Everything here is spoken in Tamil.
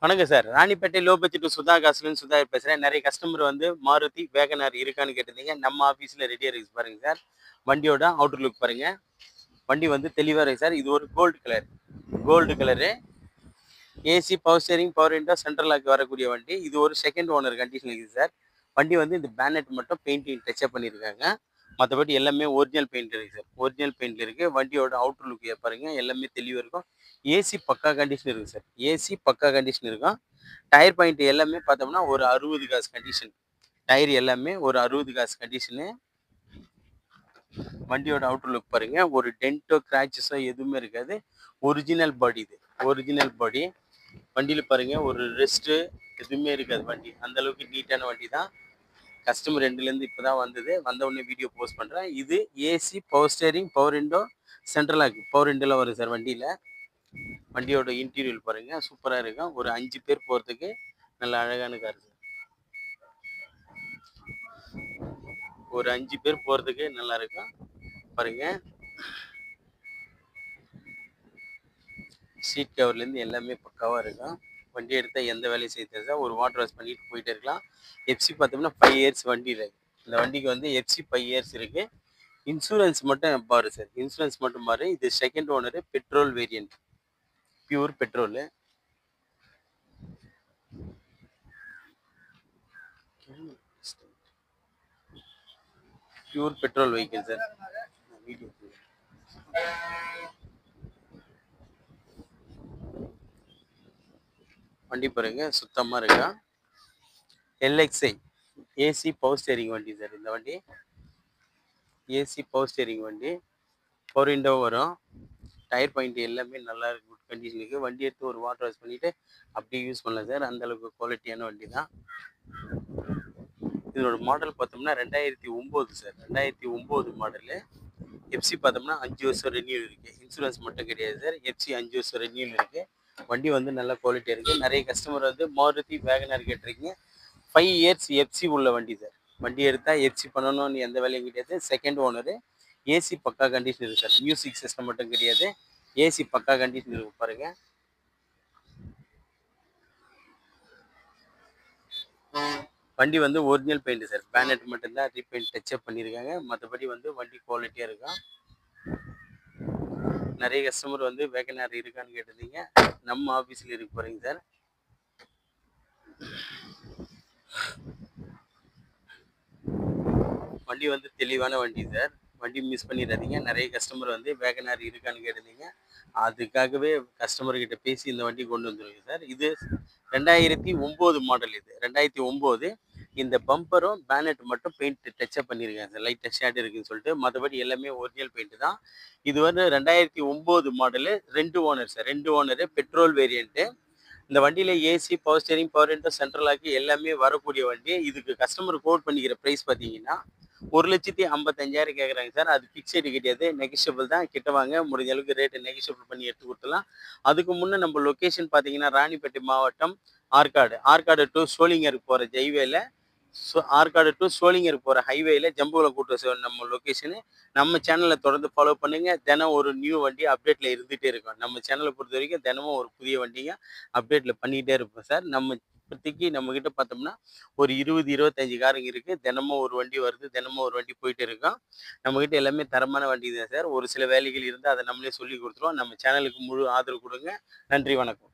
வணக்கம் சார். ராணிப்பேட்டை லோ பட்ஜெட் சுதா காசுலன்னு சுதாகர் பேசுறேன். நெறைய கஸ்டமர் வந்து மாருதி வேகனார் இருக்கான்னு கேட்டிருந்தீங்க. நம்ம ஆஃபீஸ்ல ரெடியா இருக்கு பாருங்க சார். வண்டியோட அவுட்டர் லுக் பாருங்க. வண்டி வந்து தெளிவா இருக்கு சார். இது ஒரு gold colour. Gold colour. AC, power steering, power window, central lock வரக்கூடிய வண்டி. இது ஒரு செகண்ட் ஓனர் கண்டிஷன் இருக்குது சார். வண்டி வந்து இந்த பேனட் மட்டும் பெயிண்டிங் டச்சப் பண்ணியிருக்காங்க. மற்றபடி எல்லாமே ஒரிஜினல் பெயிண்ட் இருக்கு சார். ஒரிஜினல் பெயிண்ட் இருக்கு. வண்டியோட அவுட்டர் லுக் பாருங்க. எல்லாமே தெளிவாக இருக்கும். ஏசி பக்கா கண்டிஷன் இருக்கு சார். ஏசி பக்கா கண்டிஷன் இருக்கும். டயர் பாயிண்ட் எல்லாமே பார்த்தோம்னா ஒரு 60 காசு கண்டிஷன். டயர் எல்லாமே ஒரு 60 காசு கண்டிஷனு. வண்டியோட அவுட்டர் லுக் பாருங்க. ஒரு டென்ட்டோ கிராச்சஸோ எதுவுமே இருக்காது. ஒரிஜினல் பாடி இது. ஒரிஜினல் பாடி. வண்டியில் பாருங்க ஒரு ரெஸ்ட்டு எதுவுமே இருக்காது வண்டி. அந்த அளவுக்கு நீட்டான வண்டி தான். கஸ்டமர் ரெண்டுலேருந்து இப்போ தான் வந்தது. வந்த உடனே வீடியோ போஸ்ட் பண்ணுறேன். இது AC, power steering, power window, central lock. Power விண்டோலாம் வரும் சார் வண்டியில். வண்டியோட இன்டீரியர் பாருங்க சூப்பராக இருக்கும். ஒரு 5 பேர் போகிறதுக்கு நல்ல அழகான கார் சார். ஒரு 5 பேர் போகிறதுக்கு நல்லா இருக்கும் பாருங்க. சீட் கவர்லேருந்து எல்லாமே பக்காவாக இருக்கும். வண்டி எடுத்தால் எந்த வேலையும் செய்ய சார். ஒரு வாட்டர் வாஷ் பண்ணிட்டு போயிட்டே இருக்கலாம். எஃப்சி பார்த்தோம்னா 5 இயர்ஸ் வண்டி இருக்குது. இந்த வண்டிக்கு வந்து எஃப்சி 5 இயர்ஸ் இருக்குது. இன்சூரன்ஸ் மட்டும் பாரு சார். இன்சூரன்ஸ் மட்டும் பாரு. இது second owner, petrol variant, pure petrol. Pure petrol vehicle sir. Video வண்டி பாருங்க சுத்தமாக இருக்கா. எல்எக்ஸ்ஐ ஏசி பவர் ஸ்டேரிங் வண்டி சார். இந்த வண்டி ஏசி பவர் ஸ்டேரிங் வண்டி. பவர் விண்டோ வரும். டயர் பாயிண்ட் எல்லாமே நல்லா இருக்கு. குட் கண்டிஷன் இருக்குது. வண்டி எடுத்து ஒரு வாட்டர் வாஷ் பண்ணிவிட்டு அப்படியே யூஸ் பண்ணலாம் சார். அந்தளவுக்கு குவாலிட்டியான வண்டி தான். இதோட மாடல் பார்த்தோம்னா 2009 சார். 2009 மாடலு. எஃப்சி பார்த்தோம்னா 5 வருஷம் ரெனியூல் இருக்குது. இன்சூரன்ஸ் மட்டும் கிடையாது சார். எஃப்சி 5 வருஷம் ரெனியூல் இருக்குது. வண்டி வந்து நல்ல குவாலிட்டியாக இருக்குது. நிறைய கஸ்டமர் வந்து மாருதி வேகனார் கேட்டிருக்கீங்க. 5 இயர்ஸ் எஃப்சி உள்ள வண்டி சார். வண்டி எடுத்தால் எஃப்சி பண்ணணும்னு எந்த வேலையும் கிடையாது. Second owner. ஏசி பக்கா கண்டிஷன் இருக்குது சார். மியூசிக் சிஸ்டம் மட்டும் கிடையாது. ஏசி பக்கா கண்டிஷன் இருக்கு பாருங்க. வண்டி வந்து ஒரிஜினல் பெயிண்ட் சார். பேனட் மட்டும்தான் ரீபெயிண்ட் டச்சப் பண்ணியிருக்காங்க. மற்றபடி வந்து வண்டி குவாலிட்டியாக இருக்கும். நிறைய கஸ்டமர் வந்து வேகனார் இருக்கான்னு கேட்டிருந்தீங்க. நம்ம ஆஃபீஸில் இருக்கு பாருங்க சார். வண்டி வந்து தெளிவான வண்டி சார். வண்டி மிஸ் பண்ணிடாதீங்க. நிறைய கஸ்டமர் வந்து வேகனார் இருக்கான்னு கேட்டிருந்தீங்க. அதுக்காகவே கஸ்டமர்கிட்ட பேசி இந்த வண்டி கொண்டு வந்துருங்க சார். இது 2009 மாடல். இது 2009. இந்த பம்பரும் பேனட் மட்டும் பெயிண்ட் டச்சப் பண்ணியிருக்கேன் சார். லைட்டாக ஷேட் இருக்குன்னு சொல்லிட்டு. மற்றபடி எல்லாமே ஒரிஜினல் பெயிண்ட் தான். இது வந்து 2009 model. 2 owner sir. 2 owner, petrol variant. இந்த வண்டியில் AC, power steering, power window, central lock எல்லாமே வரக்கூடிய வண்டி. இதுக்கு கஸ்டமர் கோட் பண்ணிக்கிற ப்ரைஸ் பார்த்தீங்கன்னா 1,55,000 கேட்குறாங்க சார். அது ஃபிக்ஸடு கிடையாது. நெகிஷியபிள் தான். கிட்ட வாங்க, முடிஞ்ச அளவுக்கு ரேட்டு நெகிஷியபிள் பண்ணி எடுத்து கொடுத்துலாம். அதுக்கு முன்னே நம்ம லொக்கேஷன் பார்த்தீங்கன்னா ராணிப்பேட்டை மாவட்டம், ஆற்காடு. ஆற்காடு டு சோளிங்கர் போகிற ஹைவேல, ஆற்காடு டு சோளிங்கர் போகிற ஹைவேல ஜம்புவில் கூட்ட நம்ம லொக்கேஷனு. நம்ம சேனலை தொடர்ந்து ஃபாலோ பண்ணுங்கள். தினம் ஒரு நியூ வண்டி அப்டேட்டில் இருந்துகிட்டே இருக்கும். நம்ம சேனலை பொறுத்த வரைக்கும் தினமும் ஒரு புதிய வண்டிங்க அப்டேட்டில் பண்ணிக்கிட்டே இருப்போம் சார். நம்ம இப்போதைக்கு நம்மக்கிட்ட பார்த்தோம்னா ஒரு 20-25 காருங்க இருக்குது. தினமும் ஒரு வண்டி வருது. தினமும் ஒரு வண்டி போயிட்டு இருக்கோம். நம்மக்கிட்ட எல்லாமே தரமான வண்டி தான் சார். ஒரு சில வேலைகள் இருந்தால் அதை நம்மளே சொல்லி கொடுத்துருவோம். நம்ம சேனலுக்கு முழு ஆதரவு கொடுங்க. நன்றி, வணக்கம்.